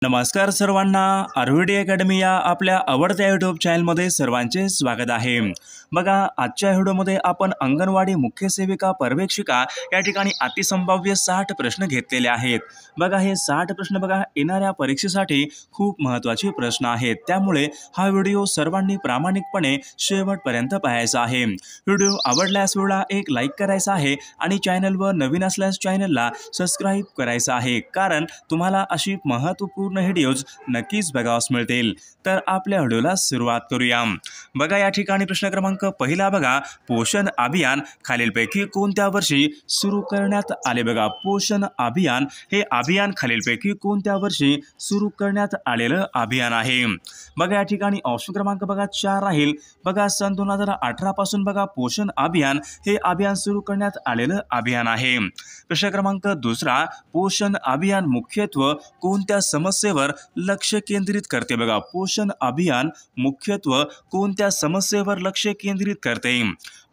नमस्कार सर्वांना, आयुर्वेद अकॅडमी या आपल्या आवडत्या यूट्यूब चॅनलमध्ये सर्वांचे स्वागत आहे। बघा, आजच्या व्हिडिओमध्ये आपण अंगणवाडी मुख्य सेविका पर्यवेक्षिका या ठिकाणी अतिसंभाव्य 60 प्रश्न घेतलेले आहेत। बघा, हे 60 प्रश्न बघा येणाऱ्या परीक्षेसाठी खूप महत्त्वाचे प्रश्न आहेत, त्यामुळे हा व्हिडिओ सर्वांनी प्रामाणिकपणे शेवटपर्यंत पाहायचा आहे। व्हिडिओ आवडल्यास व्हिडिओला एक लाईक करायचा आहे आणि चॅनलवर नवीन असल्यास चॅनलला सबस्क्राइब करायचं आहे, कारण तुम्हाला अशी महत्त्वपूर्ण व्हिडिओज नक्कीच बघावयास मिळतील। तर आपल्या व्हिडिओला सुरुवात करूया। बघा, या ठिकाणी प्रश्न क्रमांक पहिला बघा, पोषण अभियान खालीलपैकी कोणत्या वर्षी सुरू करण्यात आले? बघा, पोषण अभियान हे अभियान खालीलपैकी कोणत्या वर्षी सुरू करण्यात आलेलं अभियान आहे? बघा, या ठिकाणी ऑप्शन क्रमांक बघा 4 राहील। बघा, सन 2018 पासून बघा पोषण अभियान हे अभियान सुरू करण्यात आलेलं अभियान आहे। प्रश्न क्रमांक दुसरा, पोषण अभियान मुख्यत्वे कोणत्या समस्येवर लक्ष केंद्रित करते? बघा, पोषण अभियान मुख्यत्वे कोणत्या समस्येवर लक्ष केंद्रित करते?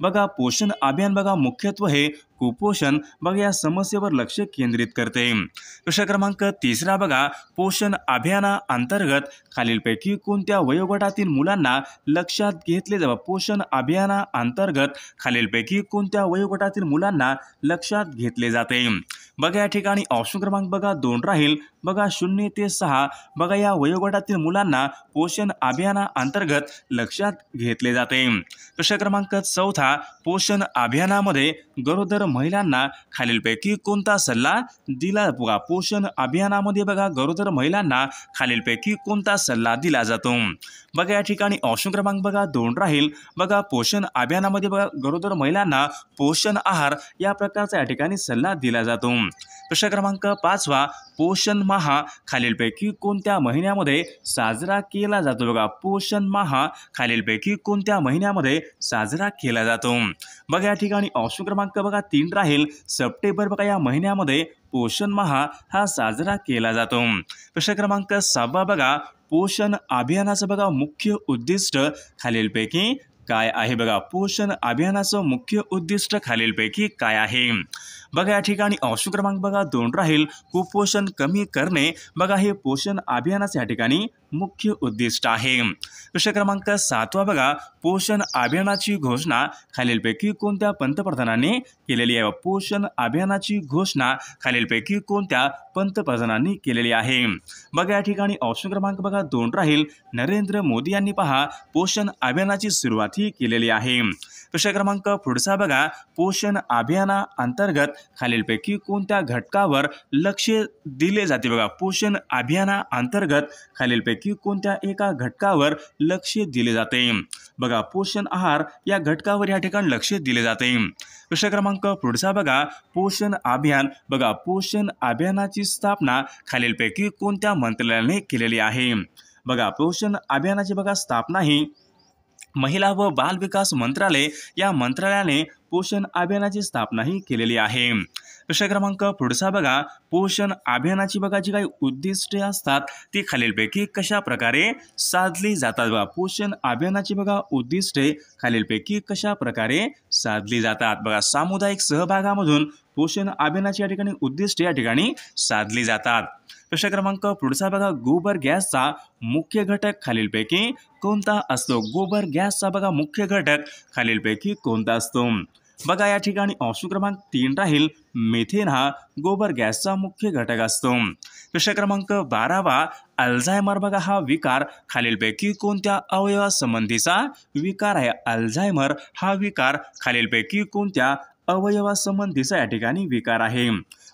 बघा, पोषण अभियान बघा मुख्यत्वे हे कुपोषण बघा या समस्येवर लक्ष केंद्रित करते। प्रश्न क्रमांक तिसरा बघा, पोषण अभियाना अंतर्गत खालीलपैकी कोणत्या वयोगटातील मुलांना लक्षात घेतले जावे? पोषण अभियाना अंतर्गत खालीलपैकी कोणत्या वयोगटातील मुलांना लक्षात घेतले जाते? बघा, या ठिकाणी ऑप्शन क्रमांक बघा 2 राहील। बघा, 0 ते 6 बघा या वयोगटातील मुलांना पोषण अभियाना अंतर्गत लक्षात घेतले जाते। प्रश्न क्रमांक चौथा, पोषण अभियानामध्ये गरोदर महिलांना खालीलपैकी कोणता सल्ला दिला? बघा, पोषण अभियानामध्ये बघा गरोदर महिलांना खालीलपैकी कोणता सल्ला दिला जातो? बघा, या ठिकाणी ऑप्शन क्रमांक बघा 2 राहील। बघा, पोषण अभियानामध्ये बघा गरोदर महिलांना पोषण आहार या प्रकारचा या ठिकाणी सल्ला दिला जातो। प्रश्न क्रमांक 5वा, पोषण माह खालीलपैकी कोणत्या महिन्यामध्ये साजरा केला जातो? बघा, पोषण माह खालीलपैकी कोणत्या महिन्यामध्ये साजरा केला जातो? बघा, या ठिकाणी ऑप्शन क्रमांक बघा 3 राहील। सप्टेंबर बघा या महिन्यामध्ये पोषण माह हा साजरा केला जातो। प्रश्न क्रमांक 6वा बघा, पोषण अभियानाचं बघा मुख्य उद्दिष्ट खालीलपैकी काय आहे? बघा, पोषण अभियानाचं मुख्य उद्दिष्ट खालीलपैकी काय आहे? बघा, या ठिकाणी ऑप्शन क्रमांक बघा 2 राहील। कुपोषण कमी करणे बघा हे पोषण अभियानाचे या ठिकाणी मुख्य उद्दिष्ट आहे। प्रश्न क्रमांक 7वा बघा, पोषण अभियानाची घोषणा खालीलपैकी कोणत्या पंतप्रधानांनी केलेली आहे? पोषण अभियानाची घोषणा खालीलपैकी कोणत्या पंतप्रधानांनी केलेली आहे? बघा, या ठिकाणी ऑप्शन क्रमांक बघा 2 राहील। नरेंद्र मोदी यांनी पहा पोषण अभियानाची सुरुवात ही केलेली आहे। प्रश्न क्रमांक पुढचा बघा, पोषण अभियाना अंतर्गत खालीलपैकी कोणत्या घटकावर लक्ष दिले जाते? बघा, पोषण अभियाना अंतर्गत खालीलपैकी कोणत्या एका घटकावर लक्ष दिले जाते? बघा, पोषण आहार या घटकावर या ठिकाणी लक्ष दिले जाते। प्रश्न क्रमांक पुढचा बघा, पोषण अभियान बघा पोषण अभियानाची स्थापना खालीलपैकी कोणत्या मंत्रालयाने केलेली आहे? बघा, पोषण अभियानाची बघा स्थापना ही महिला व बाल विकास मंत्रालय या मंत्रालयाने पोषण अभियानाची स्थापना ही केलेली आहे। प्रश्न क्रमांक पुढचा बघा, पोषण अभियानाची बघा जी काही उद्दिष्टे असतात ती खालीलपैकी कशा प्रकारे साधली जातात? बघा, पोषण अभियानाची बघा उद्दिष्टे खालीलपैकी कशा प्रकारे साधली जातात? बघा, सामुदायिक सहभागामधून पोषण अभियानाची या ठिकाणी उद्दिष्टे या ठिकाणी साधली जातात। प्रश्न क्रमांक पुढचा बघा, गोबर गॅसचा मुख्य घटक खालीलपैकी कोणता असतो? गोबर गॅसचा बघा मुख्य घटक खालीलपैकी कोणता असतो? बघा, या ठिकाणी ऑप्शन क्रमांक 3 राहील। मिथेन हा गोबर गॅसचा मुख्य घटक असतो। प्रश्न क्रमांक 12वा, अल्झायमर बघा हा विकार खालीलपैकी कोणत्या अवयवासंबंधीचा विकार आहे? अल्झायमर हा विकार खालीलपैकी कोणत्या अवयवासंबंधीचा या ठिकाणी विकार आहे?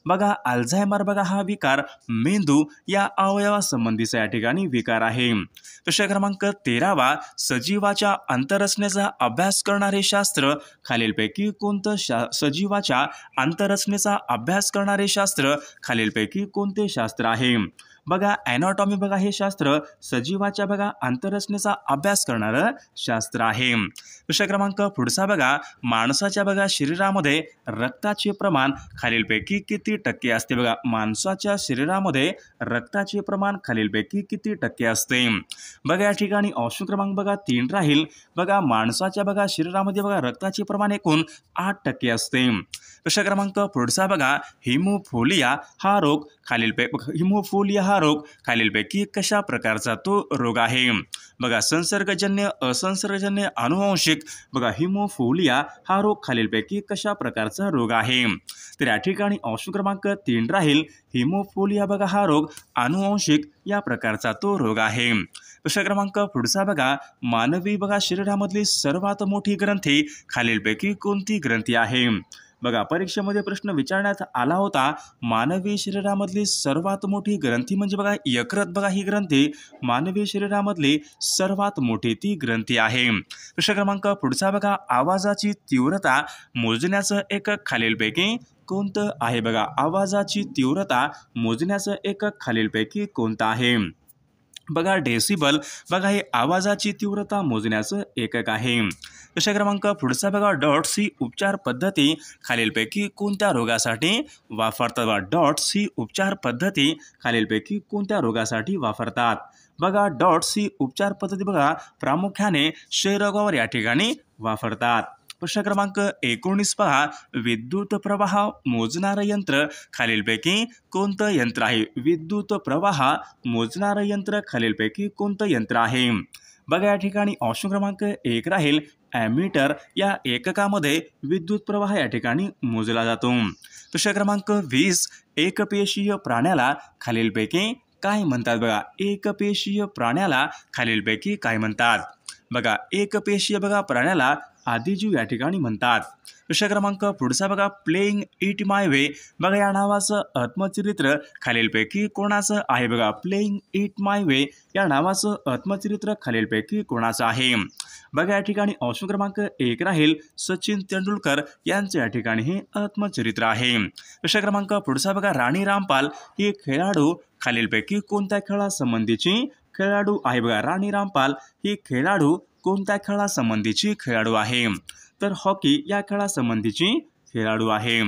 बघा, अल्झायमर बघा हा विकार मेंदू या अवयवासंबंधीचा या ठिकाणी विकार आहे। प्रश्न क्रमांक 13वा, सजीवाच्या अंतररचनेचा अभ्यास करणारे शास्त्र खालीलपैकी कोणतं? सजीवाच्या अंतररचनेचा अभ्यास करणारे शास्त्र खालीलपैकी कोणते शास्त्र आहे? बघा, ॲनाटॉमी बघा हे शास्त्र सजीवाच्या बघा अंतररचनेचा अभ्यास करणारं शास्त्र आहे। प्रश्न क्रमांक पुढचा बघा, माणसाच्या बघा शरीरामध्ये रक्ताचे प्रमाण खालीलपैकी किती टक्के असते? बघा, माणसाच्या शरीरामध्ये रक्ताचे प्रमाण खालीलपैकी किती टक्के असते? बघा, या ठिकाणी ऑप्शन क्रमांक बघा 3 राहील। बघा, माणसाच्या बघा शरीरामध्ये बघा रक्ताचे प्रमाण एकूण 8% असते। प्रश्न क्रमांक पुढचा बघा, हिमोफिलिया हा रोग खालीलपैकी कशा प्रकारचा तो रोग आहे? बघा, संसर्गजन्य, असंसर्गजन्य, आनुवंशिक. बघा, हिमोफिलिया हा रोग खालीलपैकी कशा प्रकारचा रोग आहे? तर या ठिकाणी ऑप्शन क्रमांक 3 राहील, हिमोफिलिया बघा हा रोग आनुवंशिक या प्रकारचा तो रोग आहे. प्रश्न क्रमांक पुढचा बघा, मानवी बघा शरीरामधली सर्वात मोठी ग्रंथी खालीलपैकी कोणती ग्रंथी आहे? बघा, परीक्षेमध्ये प्रश्न विचारण्यात आला होता, मानवी शरीरामधली सर्वात मोठी ग्रंथी म्हणजे बघा यकृत. बघा, ही ग्रंथी मानवी शरीरामधली सर्वात मोठी ती ग्रंथी आहे. प्रश्न क्रमांक पुढचा बघा, आवाजाची तीव्रता मोजण्याचं एकक खालीलपैकी कोणतं आहे? बघा, आवाजाची तीव्रता मोजण्याचं एकक खालीलपैकी कोणतं आहे? बघा, डेसिबल बघा हे आवाजाची तीव्रता मोजण्याचं एकक आहे. प्रश्न क्रमांक पुढचा बघा, डॉट्स ही उपचार पद्धती खालीलपैकी कोणत्या रोगासाठी वापरतात? बघा, डॉट्स ही उपचार पद्धती खालीलपैकी कोणत्या रोगासाठी वापरतात? बघा, डॉट्स ही उपचार पद्धती बघा प्रामुख्याने क्षयरोगावर या ठिकाणी वापरतात. प्रश्न क्रमांक 19 पहा, विद्युत प्रवाह मोजणारं यंत्र खालीलपैकी कोणतं यंत्र आहे? विद्युत प्रवाह मोजणारं यंत्र खालीलपैकी कोणतं यंत्र आहे? बघा, या ठिकाणी ऑप्शन क्रमांक 1 राहील, ॲमीटर. या एककामध्ये विद्युत प्रवाह या ठिकाणी मोजला जातो. प्रश्न क्रमांक 20, एकपेशीय प्राण्याला खालीलपैकी काय म्हणतात? बघा, एकपेशीय प्राण्याला खालीलपैकी काय म्हणतात? बघा, एकपेशीय बघा प्राण्याला आदिजीव या ठिकाणी म्हणतात. प्रश्न क्रमांक पुढचा बघा, प्लेइंग इट माय वे बघा या नावाचं आत्मचरित्र खालीलपैकी कोणाचं आहे? बघा, प्लेइंग इट माय वे या नावाचं आत्मचरित्र खालीलपैकी कोणाचं आहे? बघा, या ठिकाणी ऑप्शन क्रमांक 1 राहील, सचिन तेंडुलकर यांचं या ठिकाणी हे आत्मचरित्र आहे. प्रश्न क्रमांक पुढचा बघा, राणी रामपाल ही खेळाडू खालीलपैकी कोणत्या खेळासंबंधीची खेळाडू आहे? बघा, राणी रामपाल ही खेळाडू कोणत्या खेळासंबंधीची खेळाडू आहे? तर हॉकी या खेळासंबंधीची खेळाडू आहे.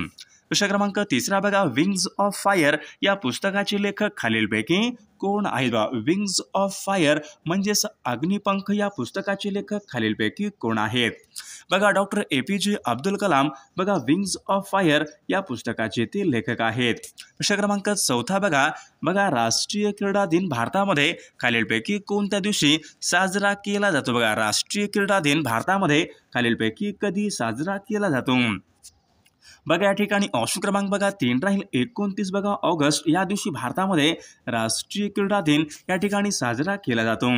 प्रश्न क्रमांक 3 बघा, विंग्स ऑफ फायर या पुस्तकाचे लेखक खालीलपैकी कोण आहेत? बघा, विंग्स ऑफ फायर म्हणजेच अग्निपंख या पुस्तकाचे लेखक खालीलपैकी कोण आहेत? बघा, डॉक्टर APJ अब्दुल कलाम बघा विंग्स ऑफ फायर या पुस्तकाचे ते लेखक आहेत. प्रश्न क्रमांक 4 बघा, राष्ट्रीय क्रीडा दिन भारतामध्ये खालीलपैकी कोणत्या दिवशी साजरा केला जातो? बघा, राष्ट्रीय क्रीडा दिन भारतामध्ये खालीलपैकी कधी साजरा केला जातो? बघा, या ठिकाणी ऑप्शन क्रमांक बघा 3 राहील, 29 बघा ऑगस्ट या दिवशी भारतामध्ये राष्ट्रीय क्रीडा दिन या ठिकाणी साजरा केला जातो.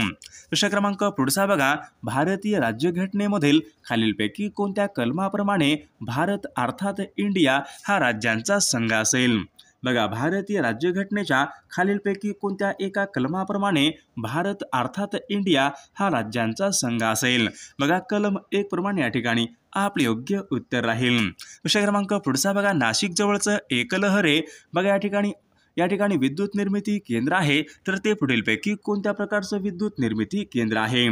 प्रश्न क्रमांक पुढचा बघा, भारतीय राज्यघटनेमधील खालीलपैकी कोणत्या कलमाप्रमाणे भारत अर्थात इंडिया हा राज्यांचा संघ असेल? बघा, भारतीय राज्यघटनेच्या खालीलपैकी कोणत्या एका कलमाप्रमाणे भारत अर्थात इंडिया हा राज्यांचा संघ असेल? बघा, कलम 1 प्रमाणे या ठिकाणी आपले योग्य उत्तर राहील. प्रश्न क्रमांक पुढचा बघा, नाशिक जवळचं एकलहरे बघा या ठिकाणी विद्युत निर्मिती केंद्र आहे, तर ते पुढीलपैकी कोणत्या प्रकारचं विद्युत निर्मिती केंद्र आहे?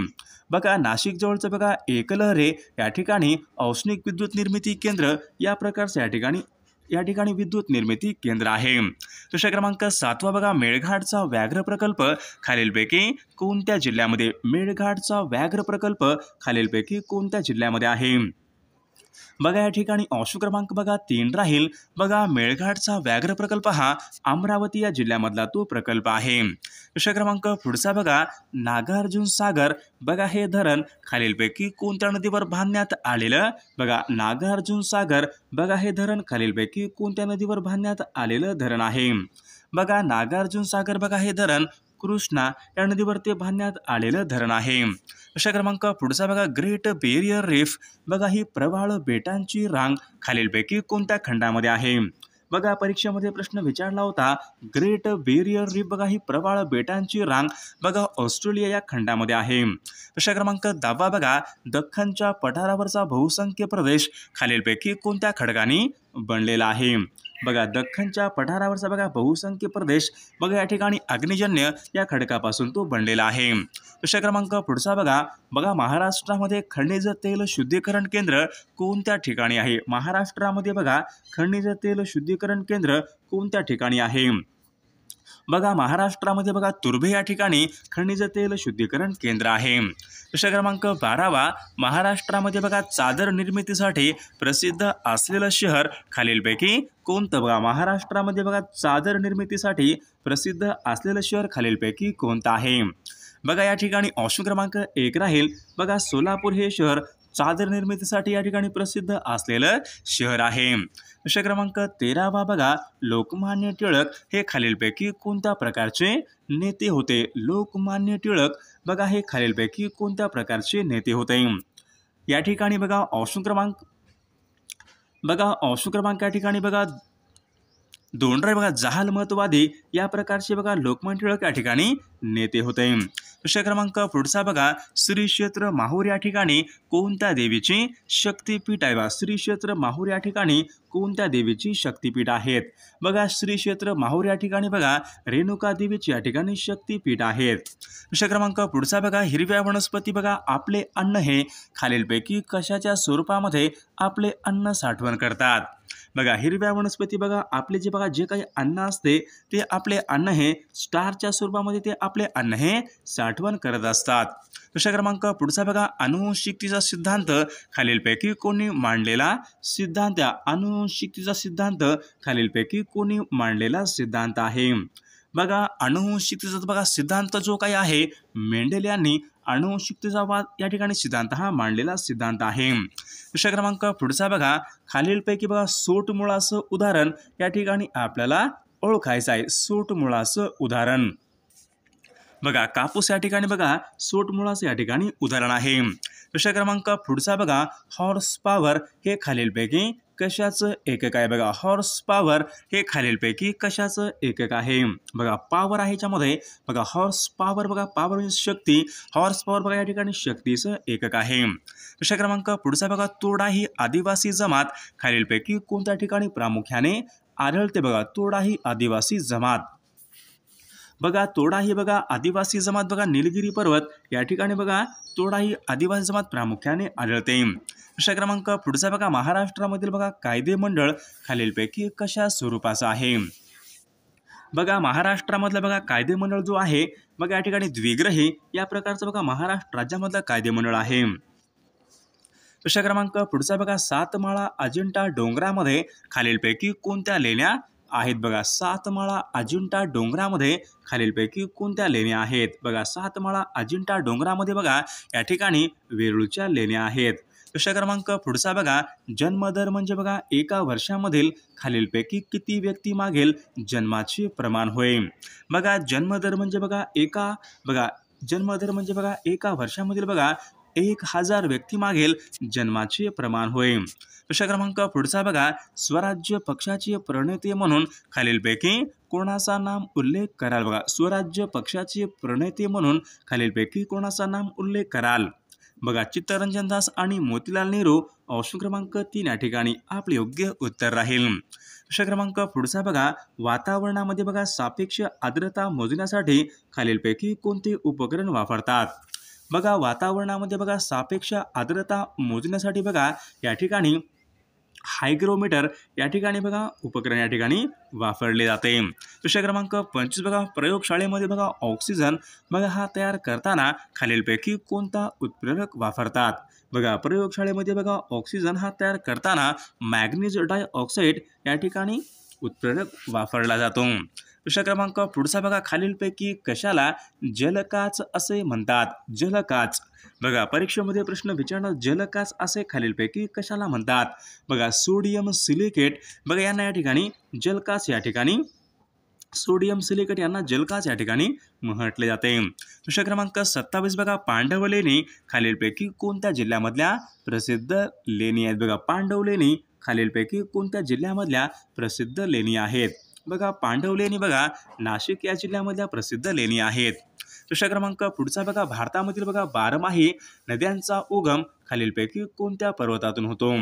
बघा, नाशिक जवळचं बघा एकलहरे या ठिकाणी औष्णिक विद्युत निर्मिती केंद्र या प्रकारचं या ठिकाणी विद्युत निर्मिती केंद्र आहे. प्रश्न क्रमांक 7 बघा, मेळघाटचा व्याघ्र प्रकल्प खालीलपैकी कोणत्या जिल्ह्यामध्ये? मेळघाटचा व्याघ्र प्रकल्प खालीलपैकी कोणत्या जिल्ह्यामध्ये आहे? बघा, या ठिकाणी ऑप्शन क्रमांक बघा 3 राहील. बघा, मेळघाटचा व्याघ्र प्रकल्प हा अमरावती या जिल्ह्यामधला तो प्रकल्प आहे. प्रश्न क्रमांक पुढचा बघा, नागार्जुन सागर बघा हे धरण खालीलपैकी कोणत्या नदीवर बांधण्यात आलेलं? बघा, नागार्जुन सागर बघा हे धरण खालीलपैकी कोणत्या नदीवर बांधण्यात आलेलं धरण आहे? बघा, नागार्जुन सागर बघा हे धरण कृष्णा या नदीवर ते बांधण्यात आलेलं धरण आहे. प्रश्न क्रमांक पुढचा बघा, ग्रेट बेरियर रीफ बघा ही प्रवाळ बेटांची रांग खालीलपैकी कोणत्या खंडामध्ये आहे? बघा, परीक्षेमध्ये प्रश्न विचारला होता, ग्रेट बेरियर रीफ बघा ही प्रवाळ बेटांची रांग बघा ऑस्ट्रेलिया या खंडामध्ये आहे. प्रश्न क्रमांक 10 बघा, दख्खनच्या पठारावरचा बहुसंख्य प्रदेश खालीलपैकी कोणत्या खडकांनी बनलेला आहे? बघा, दख्खनच्या पठारावरचा बघा बहुसंख्य प्रदेश बघा या ठिकाणी अग्निजन्य या खडकापासून तो बनलेला आहे. प्रश्न क्रमांक पुढचा बघा, महाराष्ट्रामध्ये खनिज तेल शुद्धीकरण केंद्र कोणत्या ठिकाणी आहे? महाराष्ट्रामध्ये बघा खनिज तेल शुद्धीकरण केंद्र कोणत्या ठिकाणी आहे? बघा महाराष्ट्रामध्ये बघा तुर्भे या ठिकाणी खनिज तेल शुद्धीकरण केंद्र आहे. प्रश्न क्रमांक 12 महाराष्ट्रामध्ये बघा चादर निर्मितीसाठी प्रसिद्ध असलेलं शहर खालीलपैकी कोणतं? बघा महाराष्ट्रामध्ये बघा चादर निर्मितीसाठी प्रसिद्ध असलेलं शहर खालीलपैकी कोणतं आहे? बघा या ठिकाणी ऑप्शन क्रमांक 1 राहील बघा सोलापूर हे शहर चादर निर्मितीसाठी या ठिकाणी प्रसिद्ध असलेलं शहर आहे. प्रश्न क्रमांक 13 बघा लोकमान्य टिळक हे खालीलपैकी कोणत्या प्रकारचे नेते होते? लोकमान्य टिळक बघा हे खालीलपैकी कोणत्या प्रकारचे नेते होते? या ठिकाणी बघा ऑप्शन क्रमांक या ठिकाणी बघा 2 बघा जहालमतवादी या प्रकारचे बघा लोकमान्य टिळक या ठिकाणी नेते होते. प्रश्न क्रमांक पुढचा बघा श्री क्षेत्र माहूर या ठिकाणी कोणत्या देवीची शक्तिपीठ आहे? बघा श्री क्षेत्र माहूर या ठिकाणी कोणत्या देवीची शक्तिपीठ आहेत? बघा श्री क्षेत्र माहूर या ठिकाणी बघा रेणुका देवीची या ठिकाणी शक्तिपीठ आहेत. प्रश्न क्रमांक पुढचा बघा हिरव्या वनस्पती बघा आपले अन्न हे खालीलपैकी कशाच्या स्वरूपामध्ये आपले अन्न साठवण करतात? बघा हिरव्या वनस्पती बघा आपले जे काही अन्न असते ते आपले अन्न हे स्टारच्या स्वरूपामध्ये ते आपले अन्न हे साठवण करत असतात. प्रश्न क्रमांक पुढचा बघा अनुवंशिकतेचा सिद्धांत खालीलपैकी कोणी मांडलेला सिद्धांत? अनुवंशिकतेचा सिद्धांत खालीलपैकी कोणी मांडलेला सिद्धांत आहे? बघा अनुवंशिकतेचा बघा सिद्धांत जो काही आहे मेंडेल यांनी अनुवंशिकतेचा वाद या ठिकाणी सिद्धांत हा मांडलेला सिद्धांत आहे. प्रश्न क्रमांक पुढचा बघा खालीलपैकी बघा सोटमुळाचं उदाहरण या ठिकाणी आपल्याला ओळखायचं आहे. सोटमुळाचं उदाहरण बघा कापूस या ठिकाणी बघा सोटमुळाचं या ठिकाणी उदाहरण आहे. प्रश्न क्रमांक पुढचा बघा हॉर्स पॉवर हे खालीलपैकी कशाचं एकक आहे? बघा हॉर्स पॉवर हे खालीलपैकी कशाचं एकक आहे? बघा पॉवर आहे याच्यामध्ये बघा हॉर्स पॉवर बघा पॉवर म्हणजे शक्ती, हॉर्स पॉवर बघा या ठिकाणी शक्तीचं एकक आहे. प्रश्न क्रमांक पुढचा बघा तोडा ही आदिवासी जमात खालीलपैकी कोणत्या ठिकाणी प्रामुख्याने आढळते? बघा तोडा ही आदिवासी जमात बघा तोडा ही बघा आदिवासी जमात बघा निलगिरी पर्वत या ठिकाणी बघा तोडा ही आदिवासी जमात प्रामुख्याने आढळते. प्रश्न क्रमांक पुढचा बघा महाराष्ट्रामधील बघा कायदे मंडळ खालीलपैकी कशा स्वरूपाचं आहे? बघा महाराष्ट्रामधलं बघा कायदे मंडळ जो आहे बघा या ठिकाणी द्विग्रही या प्रकारचं बघा महाराष्ट्र राज्यामधलं कायदे मंडळ आहे. प्रश्न क्रमांक पुढचा बघा सातमाळा अजिंठा डोंगरामध्ये खालीलपैकी कोणत्या लेण्या आहेत? बघा सातमाळा अजिंठा डोंगरामध्ये खालीलपैकी कोणत्या लेण्या आहेत? बघा सातमाळा अजिंठा डोंगरामध्ये बघा या ठिकाणी वेरूळच्या लेण्या आहेत. प्रश्न क्रमांक पुढचा बघा जन्मदर म्हणजे बघा एका वर्षामधील खालीलपैकी किती व्यक्ती मागेल जन्माचे प्रमाण होय? बघा जन्मदर म्हणजे बघा एका वर्षामधील बघा 1000 व्यक्ती मागेल जन्माचे प्रमाण होय. प्रश्न क्रमांक पुढचा बघा स्वराज्य पक्षाचे प्रणेते म्हणून खालीलपैकी कोणाचा नाम उल्लेख कराल? बघा स्वराज्य पक्षाचे प्रणेते म्हणून खालीलपैकी कोणाचा नाम उल्लेख कराल? बघा चित्तरंजन दास आणि मोतीलाल नेहरू ऑप्शन क्रमांक 3 या ठिकाणी आपले योग्य उत्तर राहील. प्रश्न क्रमांक पुढचा बघा वातावरणामध्ये बघा सापेक्ष आर्द्रता मोजण्यासाठी खालीलपैकी कोणते उपकरण वापरतात? बघा वातावरणामध्ये बघा सापेक्ष आर्द्रता मोजण्यासाठी बघा या ठिकाणी हायग्रोमीटर या ठिकाणी बघा उपकरण या ठिकाणी वापरले जाते. प्रश्न क्रमांक 25 बघा प्रयोगशाळेमध्ये बघा ऑक्सिजन बघा हा तयार करताना खालीलपैकी कोणता उत्प्रेरक वापरतात? बघा प्रयोगशाळेमध्ये बघा ऑक्सिजन हा तयार करताना मॅग्नीज डायऑक्साईड या ठिकाणी उत्प्रेरक वापरला जातो. प्रश्न क्रमांक पुढचा बघा खालीलपैकी कशाला जलकाच असे म्हणतात? जलकाच बघा परीक्षेमध्ये प्रश्न विचारणार जलकाच असे खालीलपैकी कशाला म्हणतात? बघा सोडियम सिलिकेट बघा यांना या ठिकाणी जलकाच या ठिकाणी सोडियम सिलिकेट यांना जलकाच या ठिकाणी म्हटले जाते. प्रश्न क्रमांक 27 बघा पांडव लेणी खालीलपैकी कोणत्या जिल्ह्यामधल्या प्रसिद्ध लेणी आहेत? बघा पांडव लेणी खालीलपैकी कोणत्या जिल्ह्यामधल्या प्रसिद्ध लेणी आहेत? बघा पांडव लेणी बघा नाशिक या जिल्ह्यामधल्या प्रसिद्ध लेणी आहेत. प्रश्न क्रमांक पुढचा बघा भारतामधील बघा 12माही नद्यांचा उगम खालीलपैकी कोणत्या पर्वतातून होतो?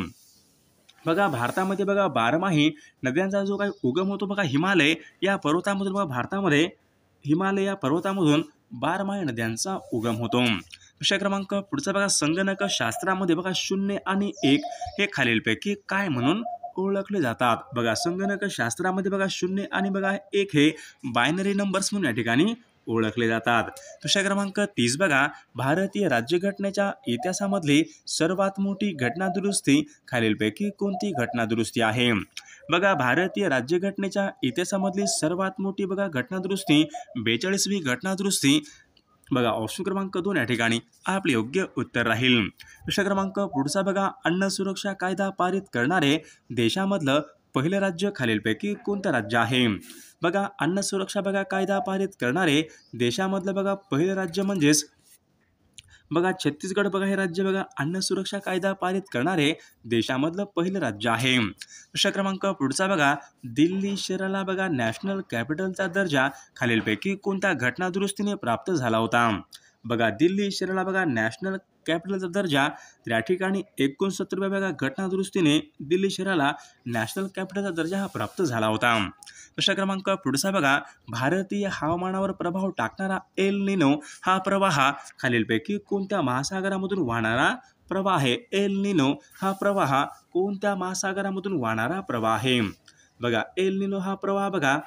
बघा भारतामध्ये बघा 12माही नद्यांचा जो काही उगम होतो बघा हिमालय या पर्वतामधून बघा भारतामध्ये हिमालय या पर्वतामधून 12माही नद्यांचा उगम होतो. प्रश्न क्रमांक पुढचा बघा संगणक शास्त्रामध्ये बघा 0 आणि 1 हे खालीलपैकी काय म्हणून ओळखले जातात? बघा संगणक शास्त्रामध्ये बघा 0 आणि बघा 1 हे बायनरी नंबर्स म्हणून या ठिकाणी ओळखले जातात. प्रश्न क्रमांक 30 बघा, भारतीय राज्यघटनेच्या इतिहासामधली सर्वात मोठी घटना दुरुस्ती खालीलपैकी कोणती घटना दुरुस्ती आहे? बघा भारतीय राज्यघटनेच्या इतिहासामधली सर्वात मोठी बघा घटना दुरुस्ती 42वी घटना दुरुस्ती बघा ऑप्शन क्रमांक 2 या ठिकाणी आपले योग्य उत्तर राहील. प्रश्न क्रमांक पुढचा बघा, अन्न सुरक्षा कायदा पारित करणारे देशामधलं पहिलं राज्य खालीलपैकी कोणतं राज्य आहे? बघा अन्न सुरक्षा बघा कायदा पारित करणारे देशामधलं बघा पहिलं राज्य म्हणजेच बघा छत्तीसगड बघा हे राज्य बघा अन्न सुरक्षा कायदा पारित करणारे देशामधलं पहिलं राज्य आहे. प्रश्न क्रमांक पुढचा बघा, दिल्ली शहराला बघा नॅशनल कॅपिटलचा दर्जा खालीलपैकी कोणत्या घटना दुरुस्तीने प्राप्त झाला होता? बघा दिल्ली शहराला बघा नॅशनल कॅपिटलचा दर्जा त्या ठिकाणी 69व्या बघा घटना दुरुस्तीने दिल्ली शहराला नॅशनल कॅपिटलचा दर्जा हा प्राप्त झाला होता. प्रश्न क्रमांक पुढचा बघा, भारतीय हवामानावर प्रभाव टाकणारा एल निनो हा प्रवाह खालीलपैकी कोणत्या महासागरामधून वाहणारा प्रवाह आहे? एल निनो हा प्रवाह कोणत्या महासागरामधून वाहणारा प्रवाह आहे? बघा एल निनो हा प्रवाह बघा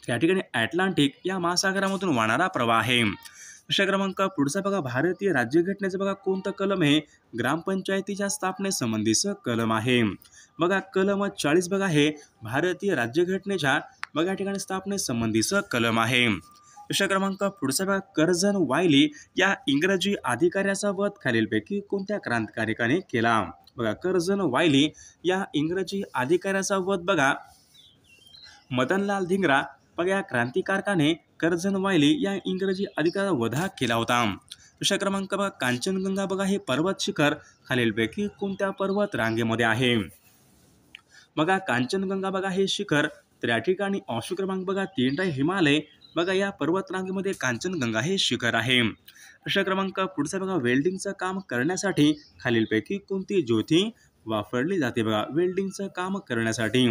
त्या ठिकाणी अटलांटिक या महासागरामधून वाहणारा प्रवाह आहे. प्रश्न क्रमांक पुढचा बघा, भारतीय राज्यघटनेचं बघा कोणतं कलम हे ग्रामपंचायतीच्या स्थापनेसंबंधीचं कलम आहे? बघा कलम 40 बघा हे भारतीय राज्यघटनेच्या बघा ठिकाणी स्थापनेसंबंधीचं कलम आहे. प्रश्न क्रमांक पुढचा बघा, कर्झन वायली या इंग्रजी अधिकाऱ्याचा वध खालीलपैकी कोणत्या क्रांतिकारकाने केला? बघा कर्झन वायली या इंग्रजी अधिकाऱ्याचा वध बघा मदनलाल धिंगरा बघा या क्रांतिकारकाने कर्झन वायली या इंग्रजी अधिकाऱ्याचा वध केला होता. प्रश्न क्रमांक बघा, कांचनगंगा बघा हे पर्वत शिखर खालीलपैकी कोणत्या पर्वत रांगेमध्ये आहे? बघा कांचनगंगा बघा हे शिखर तर या ठिकाणी ऑप्शन क्रमांक बघा 3 आहे हिमालय बघा या पर्वत रांगेमध्ये कांचनगंगा हे शिखर आहे. प्रश्न क्रमांक पुढचा बघा, वेल्डिंगचं काम करण्यासाठी खालीलपैकी कोणती ज्योती वापरली जाते? बघा वेल्डिंगचं काम करण्यासाठी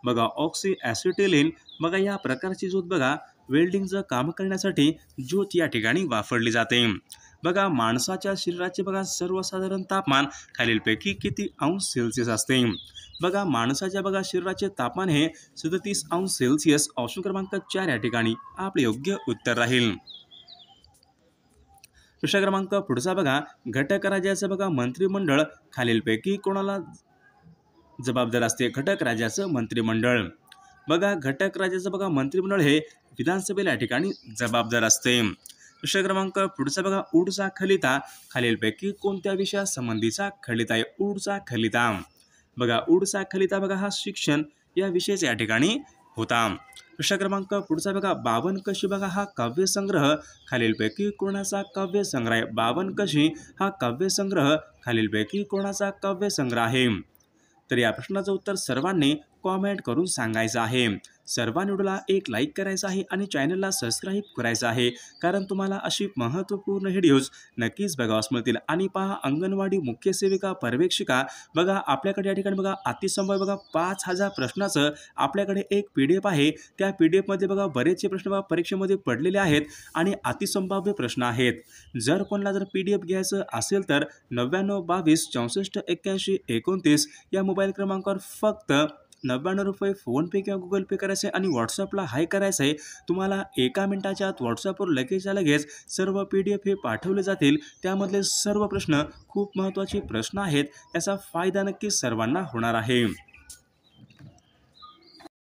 बघा ऑक्सी ॲसिटिलीन बघा या प्रकारची ज्योत बघा वेल्डिंगचं काम करण्यासाठी ज्योत या ठिकाणी वापरली जाते. बघा माणसाच्या शरीराचे बघा सर्वसाधारण तापमान खालीलपैकी किती अंश सेल्सिअस असते? बघा माणसाच्या बघा शरीराचे तापमान हे 37 अंश सेल्सिअस ऑप्शन क्रमांक 4 या ठिकाणी आपले योग्य उत्तर राहील. प्रश्न क्रमांक पुढचा बघा, घटक राज्याचं बघा मंत्रिमंडळ खालीलपैकी कोणाला जबाबदार असते? घटक राज्याचं मंत्रिमंडळ बघा घटक राज्याचं बघा मंत्रिमंडळ हे विधानसभेला या ठिकाणी जबाबदार असते. प्रश्न क्रमांक पुढचा बघा, ऊडचा खलिता खालीलपैकी कोणत्या विषयासंबंधीचा खलिता आहे? ऊडचा खलिता बघा ऊडचा खलिता बघा हा शिक्षण या विषयाचा या ठिकाणी होता. प्रश्न क्रमांक पुढचा बघा, बावनकशी बघा हा काव्यसंग्रह खालीलपैकी कोणाचा काव्यसंग्रह आहे? बावनकशी हा काव्यसंग्रह खालीलपैकी कोणाचा काव्यसंग्रह आहे? तर या प्रश्नाचं उत्तर सर्वांनी कॉमेंट करून सांगायचं आहे. सर्वांनी व्हिडिओला एक लाईक करायचं आहे आणि चॅनलला सबस्क्राईब करायचं आहे, कारण तुम्हाला अशी महत्त्वपूर्ण व्हिडिओज नक्कीच बघावास मिळतील. आणि पहा अंगणवाडी मुख्य सेविका पर्यवेक्षिका बघा आपल्याकडे या ठिकाणी बघा अतिसंभाव्य बघा 5000 प्रश्नाचं आपल्याकडे एक PDF आहे. त्या PDF मध्ये बघा बरेचसे प्रश्न बघा परीक्षेमध्ये पडलेले आहेत आणि अतिसंभाव्य प्रश्न आहेत. जर कोणाला जर PDF घ्यायचं असेल तर 99 22 64 81 29 या मोबाईल क्रमांकावर फक्त 99 रुपये फोनपे किंवा गुगल पे करायचे आणि व्हॉट्सअपला हाय करायचं आहे. तुम्हाला 1 मिनिटाच्या आत व्हॉट्सअपवर लगेचच्या लगेच सर्व PDF हे पाठवले जातील. त्यामधले सर्व प्रश्न खूप महत्त्वाचे प्रश्न आहेत. याचा फायदा नक्कीच सर्वांना होणार आहे.